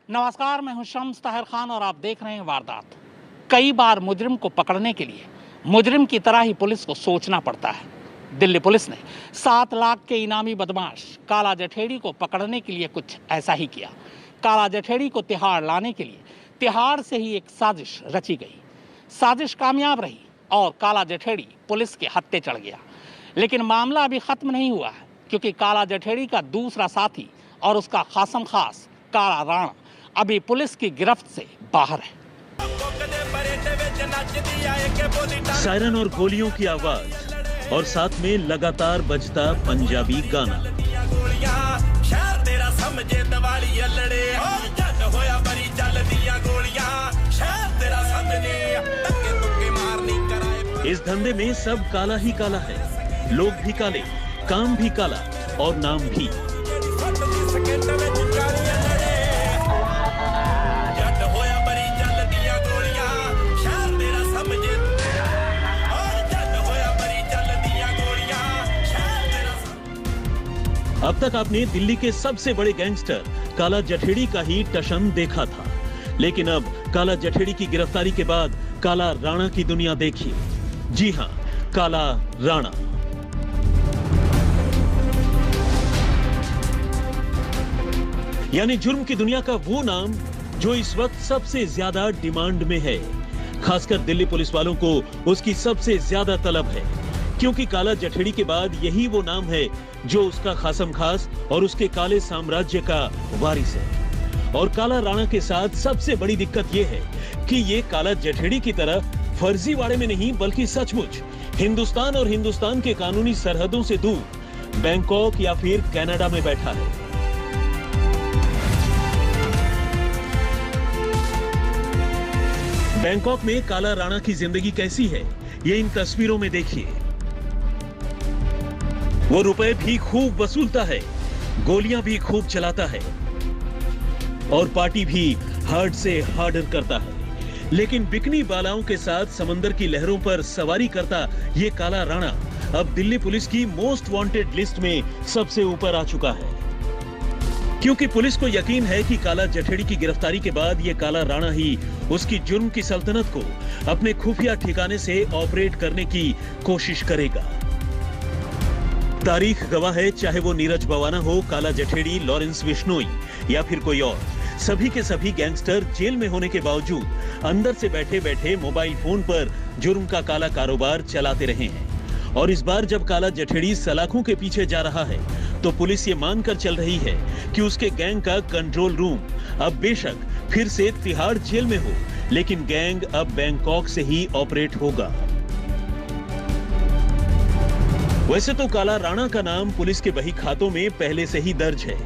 नमस्कार, मैं हूं शम्स ताहिर खान और आप देख रहे हैं वारदात। कई बार मुजरिम को पकड़ने के लिए मुजरिम की तरह ही पुलिस को सोचना पड़ता है। दिल्ली पुलिस ने 7 लाख के इनामी बदमाश काला जठेड़ी को पकड़ने के लिए कुछ ऐसा ही किया। काला जठेड़ी को तिहाड़ लाने के लिए तिहाड़ से ही एक साजिश रची गई। साजिश कामयाब रही और काला जठेड़ी पुलिस के हत्थे चढ़ गया। लेकिन मामला अभी खत्म नहीं हुआ है, क्योंकि काला जठेड़ी का दूसरा साथी और उसका खासम खास काला राणा अभी पुलिस की गिरफ्त से बाहर है। सायरन और गोलियों की आवाज और साथ में लगातार बजता पंजाबी गाना। इस धंधे में सब काला ही काला है। लोग भी काले, काम भी काला और नाम भी। अब तक आपने दिल्ली के सबसे बड़े गैंगस्टर काला जठेड़ी का ही टशन देखा था, लेकिन अब काला जठेड़ी की गिरफ्तारी के बाद काला राणा की दुनिया देखिए। जी हां, काला राणा। यानी जुर्म की दुनिया का वो नाम जो इस वक्त सबसे ज्यादा डिमांड में है। खासकर दिल्ली पुलिस वालों को उसकी सबसे ज्यादा तलब है, क्योंकि काला जठेड़ी के बाद यही वो नाम है जो उसका खासम खास और उसके काले साम्राज्य का वारिस है। और काला राणा के साथ सबसे बड़ी दिक्कत यह है कि ये काला जठेड़ी की तरह फर्जीवाड़े में नहीं, बल्कि सचमुच हिंदुस्तान और हिंदुस्तान के कानूनी सरहदों से दूर बैंकॉक या फिर कनाडा में बैठा है। बैंकॉक में काला राणा की जिंदगी कैसी है, ये इन तस्वीरों में देखिए। वो रुपए भी खूब वसूलता है, गोलियां भी खूब चलाता है और पार्टी भी हार्ड से हार्डर करता है। लेकिन बिकनी बालाओं के साथ समंदर की लहरों पर सवारी करता ये काला राणा अब दिल्ली पुलिस की मोस्ट वांटेड लिस्ट में सबसे ऊपर आ चुका है, क्योंकि पुलिस को यकीन है कि काला जठेड़ी की गिरफ्तारी के बाद ये काला राणा ही उसकी जुर्म की सल्तनत को अपने खुफिया ठिकाने से ऑपरेट करने की कोशिश करेगा। तारीख गवाह है, चाहे वो नीरज बवाना हो, काला जठेड़ी, लॉरेंस बिश्नोई या फिर कोई और, सभी के सभी गैंगस्टर जेल में होने के बावजूद अंदर से बैठे बैठे मोबाइल फोन पर जुर्म का काला कारोबार चलाते रहे हैं। और इस बार जब काला जठेड़ी सलाखों के पीछे जा रहा है, तो पुलिस ये मानकर चल रही है कि उसके गैंग का कंट्रोल रूम अब बेशक फिर से तिहाड़ जेल में हो, लेकिन गैंग अब बैंकॉक से ही ऑपरेट होगा। वैसे तो काला राणा का नाम पुलिस के बही खातों में पहले से ही दर्ज है,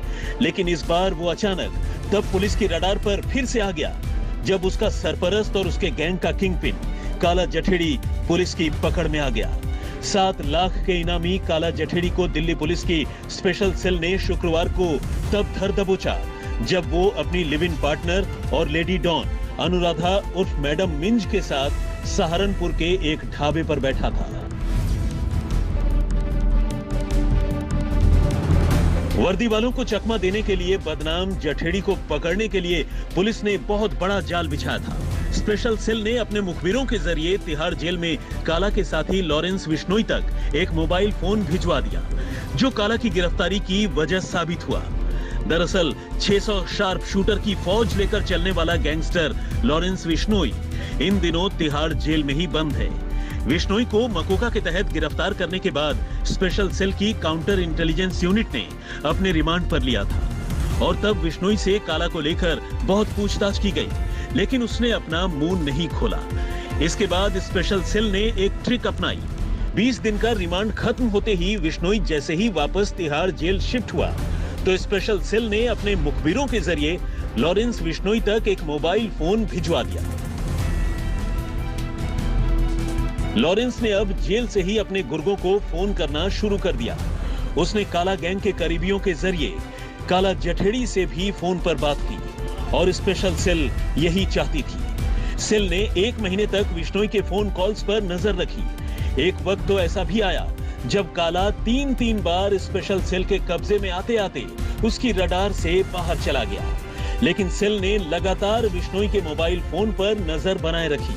लेकिन इस बार वो अचानक तब पुलिस की रडार पर फिर से आ गया जब उसका सरपरस्त और उसके गैंग का किंगपिन काला जठेड़ी पुलिस की पकड़ में आ गया। 7 लाख के इनामी काला जठेड़ी को दिल्ली पुलिस की स्पेशल सेल ने शुक्रवार को तब धर दबोचा जब वो अपनी लिव इन पार्टनर और लेडी डॉन अनुराधा उर्फ मैडम मिंज के साथ सहारनपुर के एक ढाबे पर बैठा था। वर्दी वालों को चकमा देने के लिए बदनाम जठेड़ी को पकड़ने के लिए पुलिस ने बहुत बड़ा जाल बिछाया था। स्पेशल सेल ने अपने मुखबिरों के जरिए तिहाड़ जेल में काला के साथी लॉरेंस बिश्नोई तक एक मोबाइल फोन भिजवा दिया, जो काला की गिरफ्तारी की वजह साबित हुआ। दरअसल 600 शार्प शूटर की फौज लेकर चलने वाला गैंगस्टर लॉरेंस बिश्नोई इन दिनों तिहाड़ जेल में ही बंद है। बिश्नोई को मकोका के तहत गिरफ्तार करने के बाद स्पेशल सेल की काउंटर इंटेलिजेंस यूनिट ने अपने रिमांड पर लिया था और तब बिश्नोई से काला को लेकर बहुत पूछताछ की गई, लेकिन उसने अपना मुंह नहीं खोला। इसके बाद स्पेशल सेल ने एक ट्रिक अपनाई। 20 दिन का रिमांड खत्म होते ही बिश्नोई जैसे ही वापस तिहाड़ जेल शिफ्ट हुआ, तो स्पेशल सेल ने अपने मुखबिरों के जरिए लॉरेंस बिश्नोई तक एक मोबाइल फोन भिजवा दिया। लॉरेंस ने अब जेल से ही अपने गुर्गों को फोन करना शुरू कर दिया। उसने काला गैंग के करीबियों के जरिए काला जठेड़ी से भी फोन पर बात की और स्पेशल सेल यही चाहती थी। सेल ने 1 महीने तक बिश्नोई के फोन कॉल्स पर नजर रखी। एक वक्त तो ऐसा भी आया जब काला 3-3 बार स्पेशल सेल के कब्जे में आते आते उसकी रडार से बाहर चला गया। लेकिन सेल ने लगातार बिश्नोई के मोबाइल फोन पर नजर बनाए रखी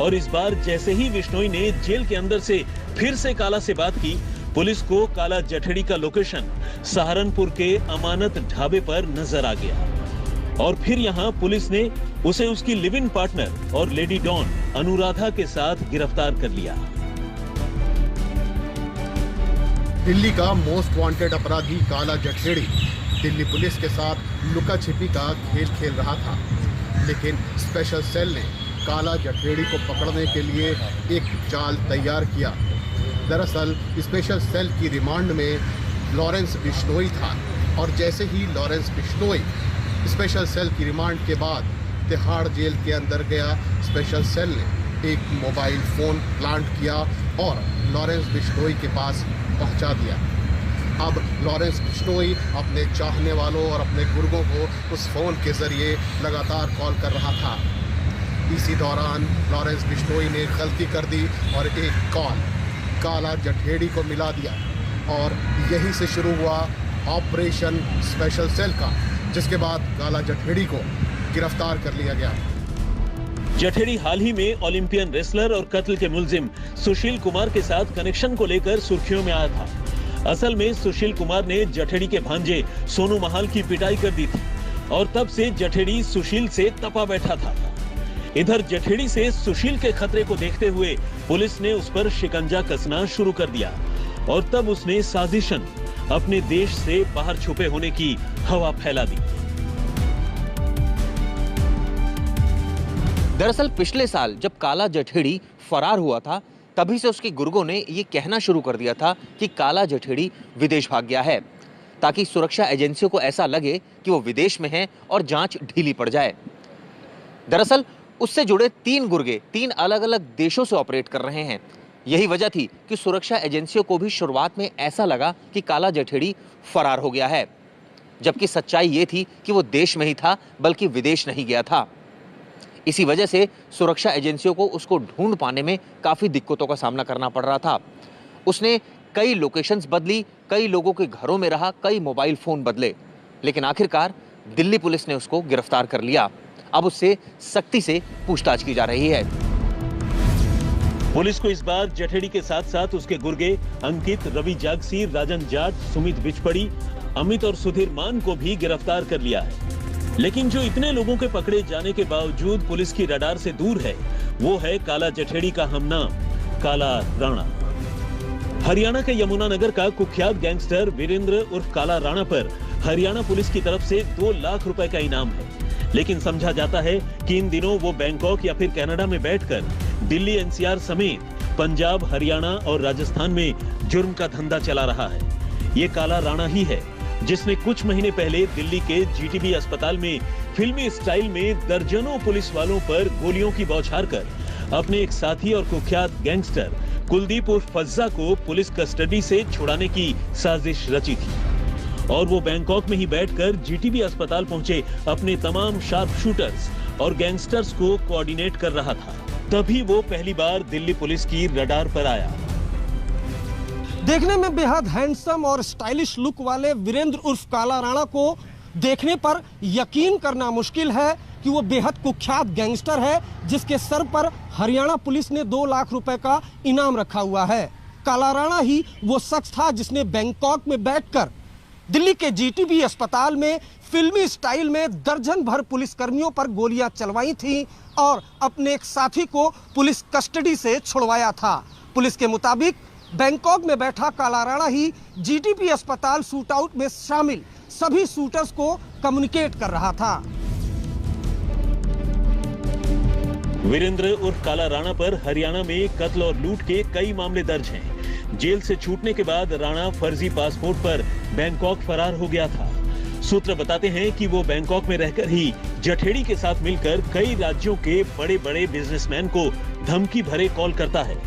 और इस बार जैसे ही बिश्नोई ने जेल के अंदर से फिर से काला से बात की, पुलिस को काला जठेड़ी का लोकेशन सहारनपुर के अमानत ढाबे पर नजर आ गया और फिर यहां पुलिस ने उसे उसकी लिव इन पार्टनर और लेडी डॉन अनुराधा के साथ गिरफ्तार कर लिया। दिल्ली का मोस्ट वांटेड अपराधी काला जठेड़ी दिल्ली पुलिस के साथ लुका छिपी का खेल खेल रहा था, लेकिन स्पेशल सेल ने काला जठेड़ी को पकड़ने के लिए एक चाल तैयार किया। दरअसल स्पेशल सेल की रिमांड में लॉरेंस बिश्नोई था और जैसे ही लॉरेंस बिश्नोई स्पेशल सेल की रिमांड के बाद तिहाड़ जेल के अंदर गया, स्पेशल सेल ने एक मोबाइल फ़ोन प्लांट किया और लॉरेंस बिश्नोई के पास पहुंचा दिया। अब लॉरेंस बिश्नोई अपने चाहने वालों और अपने गुर्गों को उस फ़ोन के ज़रिए लगातार कॉल कर रहा था। इसी दौरान लॉरेंस बिश्नोई ने गलती कर दी और एक कॉल काला जठेड़ी को मिला दिया और यहीं से शुरू हुआ ऑपरेशन स्पेशल सेल का, जिसके बाद काला जठेड़ी को गिरफ्तार कर लिया गया। जठेड़ी हाल ही में ओलंपियन रेसलर और कत्ल के मुलजिम सुशील कुमार के साथ कनेक्शन को लेकर सुर्खियों में आया था। असल में सुशील कुमार ने जठेड़ी के भांजे सोनू महाल की पिटाई कर दी थी और तब से जठेड़ी सुशील से तपा बैठा था। इधर जठेड़ी से सुशील के खतरे को देखते हुए पुलिस ने उस पर शिकंजा कसना शुरू कर दिया और तब उसने साजिशन अपने देश से बाहर छुपे होने की हवा फैला दी। दरअसल पिछले साल जब काला जठेड़ी फरार हुआ था, तभी से उसके गुर्गों ने ये कहना शुरू कर दिया था कि काला जठेड़ी विदेश भाग गया है, ताकि सुरक्षा एजेंसियों को ऐसा लगे कि वो विदेश में है और जांच ढीली पड़ जाए। दरअसल उससे जुड़े 3 गुर्गे 3 अलग अलग देशों से ऑपरेट कर रहे हैं। यही वजह थी कि सुरक्षा एजेंसियों को भी शुरुआत में ऐसा लगा कि काला जठेड़ी फरार हो गया है, जबकि सच्चाई ये थी कि वो देश में ही था, बल्कि विदेश नहीं गया था। इसी वजह से सुरक्षा एजेंसियों को उसको ढूंढ पाने में काफ़ी दिक्कतों का सामना करना पड़ रहा था। उसने कई लोकेशंस बदली, कई लोगों के घरों में रहा, कई मोबाइल फ़ोन बदले, लेकिन आखिरकार दिल्ली पुलिस ने उसको गिरफ्तार कर लिया। अब उससे सख्ती से पूछताछ की जा रही है। पुलिस को इस बार जठेड़ी के साथ साथ उसके गुर्गे अंकित, रवि जागसी, राजन जाट, सुमित बिचपड़ी, अमित और सुधीर मान को भी गिरफ्तार कर लिया है। लेकिन जो इतने लोगों के पकड़े जाने के बावजूद पुलिस की रडार से दूर है, वो है काला जठेड़ी का हमनाम काला राणा। हरियाणा के यमुनानगर का कुख्यात गैंगस्टर वीरेंद्र उर्फ काला राणा पर हरियाणा पुलिस की तरफ से 2 लाख रुपए का इनाम है। लेकिन समझा जाता है कि इन दिनों वो बैंकॉक या फिर कनाडा में बैठकर दिल्ली एनसीआर समेत पंजाब, हरियाणा और राजस्थान में जुर्म का धंधा चला रहा है। ये काला राणा ही है जिसने कुछ महीने पहले दिल्ली के जीटीबी अस्पताल में फिल्मी स्टाइल में दर्जनों पुलिस वालों पर गोलियों की बौछार कर अपने एक साथी और कुख्यात गैंगस्टर कुलदीप उर्फ फज्जा को पुलिस कस्टडी से छुड़ाने की साजिश रची थी और वो बैंकॉक में ही बैठकर जीटीबी अस्पताल पहुंचे अपने तमाम शार्प शूटर्स और गैंगस्टर्स को कोऑर्डिनेट कर रहा था। तभी वो पहली बार दिल्ली पुलिस की रडार पर आया। देखने में बेहद हैंडसम और स्टाइलिश लुक वाले वीरेंद्र उर्फ काला राणा को देखने पर यकीन करना मुश्किल है कि वो बेहद कुख्यात गैंगस्टर है, जिसके सर पर हरियाणा पुलिस ने 2 लाख रुपए का इनाम रखा हुआ है। काला राणा ही वो शख्स था जिसने बैंकॉक में बैठकर दिल्ली के जीटीबी अस्पताल में फिल्मी स्टाइल में दर्जन भर पुलिसकर्मियों पर गोलियां चलवाई थी और अपने एक साथी को पुलिस कस्टडी से छुड़वाया था। पुलिस के मुताबिक बैंकॉक में बैठा काला राणा ही जीटीबी अस्पताल शूट आउट में शामिल सभी शूटर्स को कम्युनिकेट कर रहा था। वीरेंद्र उर्फ काला राणा पर हरियाणा में कत्ल और लूट के कई मामले दर्ज हैं। जेल से छूटने के बाद राणा फर्जी पासपोर्ट पर बैंकॉक फरार हो गया था। सूत्र बताते हैं कि वो बैंकॉक में रहकर ही जठेड़ी के साथ मिलकर कई राज्यों के बड़े बड़े बिजनेसमैन को धमकी भरे कॉल करता है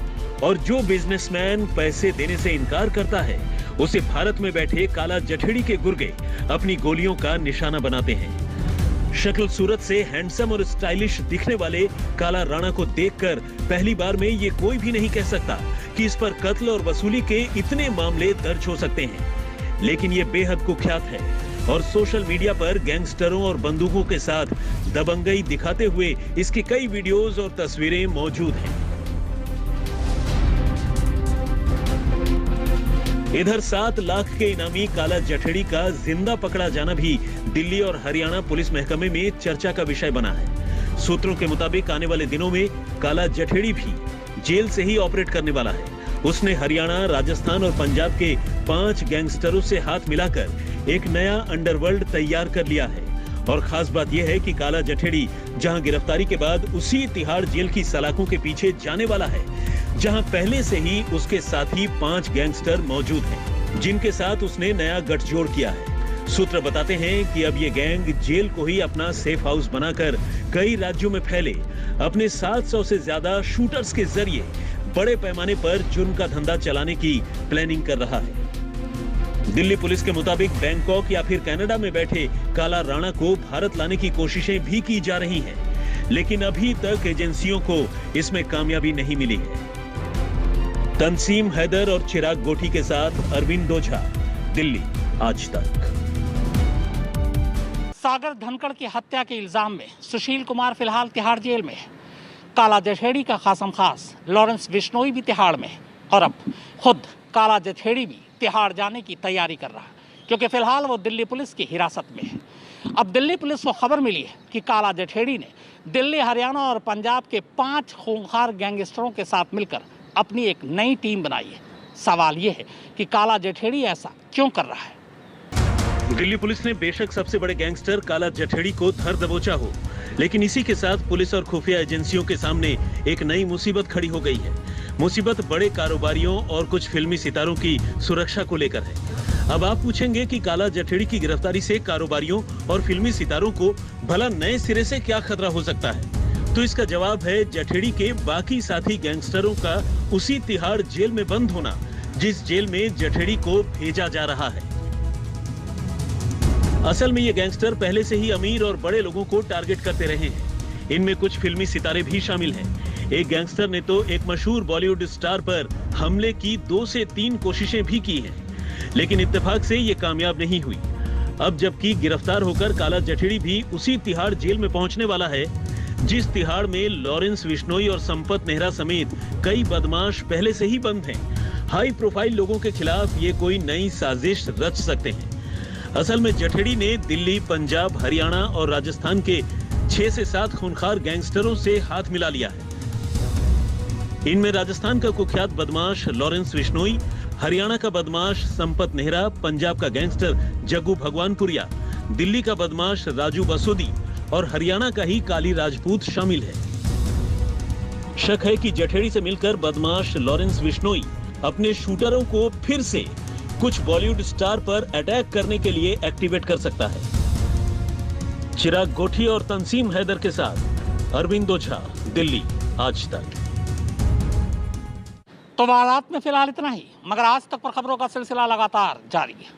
और जो बिजनेसमैन पैसे देने से इनकार करता है उसे भारत में बैठे काला जठेड़ी के गुर्गे अपनी गोलियों का निशाना बनाते हैं। शक्ल सूरत से हैंडसम और स्टाइलिश दिखने वाले काला राणा को देखकर पहली बार में ये कोई भी नहीं कह सकता कि इस पर कत्ल और वसूली के इतने मामले दर्ज हो सकते हैं, लेकिन ये बेहद कुख्यात है और सोशल मीडिया पर गैंगस्टरों और बंदूकों के साथ दबंगई दिखाते हुए इसकी कई वीडियोस और तस्वीरें मौजूद हैं। इधर 7 लाख के इनामी काला जठेड़ी का जिंदा पकड़ा जाना भी दिल्ली और हरियाणा पुलिस महकमे में चर्चा का विषय बना है। सूत्रों के मुताबिक आने वाले दिनों में काला जठेड़ी भी जेल से ही ऑपरेट करने वाला है। उसने हरियाणा, राजस्थान और पंजाब के 5 गैंगस्टरों से हाथ मिलाकर एक नया अंडरवर्ल्ड तैयार कर लिया है। और खास बात यह है कि काला जठेड़ी जहां गिरफ्तारी के बाद उसी तिहाड़ जेल की सलाखों के पीछे जाने वाला है, जहां पहले से ही उसके साथी 5 गैंगस्टर मौजूद हैं, जिनके साथ उसने नया गठजोड़ किया है। सूत्र बताते हैं कि अब ये गैंग जेल को ही अपना सेफ हाउस बनाकर कई राज्यों में फैले अपने 700 से ज्यादा शूटर्स के जरिए बड़े पैमाने पर जुर्म का धंधा चलाने की प्लानिंग कर रहा है। दिल्ली पुलिस के मुताबिक बैंकॉक या फिर कनाडा में बैठे काला राणा को भारत लाने की कोशिशें भी की जा रही हैं, लेकिन अभी तक एजेंसियों को इसमें कामयाबी नहीं मिली है। तंसीम हैदर और चिराग गोठी के साथ अरविंद ओझा, दिल्ली आज तक। सागर धनखड़ की हत्या के इल्जाम में सुशील कुमार फिलहाल तिहाड़ जेल में है। काला जठेड़ी का खासम खास लॉरेंस बिश्नोई भी तिहाड़ में है और अब खुद काला जठेड़ी भी तिहाड़ जाने की तैयारी कर रहा है, क्योंकि फिलहाल वो दिल्ली पुलिस की हिरासत में है। अब दिल्ली पुलिस को खबर मिली है कि काला जठेड़ी ने दिल्ली, हरियाणा और पंजाब के 5 खूंखार गैंगस्टरों के साथ मिलकर अपनी एक नई टीम बनाई है। सवाल यह है कि काला जठेड़ी ऐसा क्यों कर रहा है। दिल्ली पुलिस ने बेशक सबसे बड़े गैंगस्टर काला जठेड़ी को धर दबोचा हो, लेकिन इसी के साथ पुलिस और खुफिया एजेंसियों के सामने एक नई मुसीबत खड़ी हो गई है। मुसीबत बड़े कारोबारियों और कुछ फिल्मी सितारों की सुरक्षा को लेकर है। अब आप पूछेंगे कि काला जठेड़ी की गिरफ्तारी से कारोबारियों और फिल्मी सितारों को भला नए सिरे से क्या खतरा हो सकता है, तो इसका जवाब है जठेड़ी के बाकी साथी गैंगस्टरों का उसी तिहाड़ जेल में बंद होना, जिस जेल में जठेड़ी को भेजा जा रहा है। असल में ये गैंगस्टर पहले से ही अमीर और बड़े लोगों को टारगेट करते रहे हैं। इनमें कुछ फिल्मी सितारे भी शामिल हैं। एक गैंगस्टर ने तो एक मशहूर बॉलीवुड स्टार पर हमले की 2 से 3 कोशिशें भी की हैं, लेकिन इत्तेफाक से ये कामयाब नहीं हुई। अब जबकि गिरफ्तार होकर काला जठेड़ी भी उसी तिहाड़ जेल में पहुंचने वाला है, जिस तिहाड़ में लॉरेंस बिश्नोई और संपत नेहरा समेत कई बदमाश पहले से ही बंद हैं। हाई प्रोफाइल लोगों के खिलाफ ये कोई नई साजिश रच सकते हैं। असल में जठेड़ी ने दिल्ली, पंजाब, हरियाणा और राजस्थान के 6 से 7 खूंखार गैंगस्टरों से हाथ मिला लिया है। इनमें राजस्थान का कुख्यात बदमाश लॉरेंस बिश्नोई, हरियाणा का बदमाश संपत नेहरा, पंजाब का गैंगस्टर जग्गू भगवानपुरिया, दिल्ली का बदमाश राजू बसोदी और हरियाणा का ही काली राजपूत शामिल है। शक है कि जठेड़ी से मिलकर बदमाश लॉरेंस बिश्नोई अपने शूटरों को फिर से कुछ बॉलीवुड स्टार पर अटैक करने के लिए एक्टिवेट कर सकता है। चिराग गोठी और तंसीम हैदर के साथ अरविंद ओझा, दिल्ली आज तक। तो वारदात में फिलहाल इतना ही, मगर आज तक पर खबरों का सिलसिला लगातार जारी है।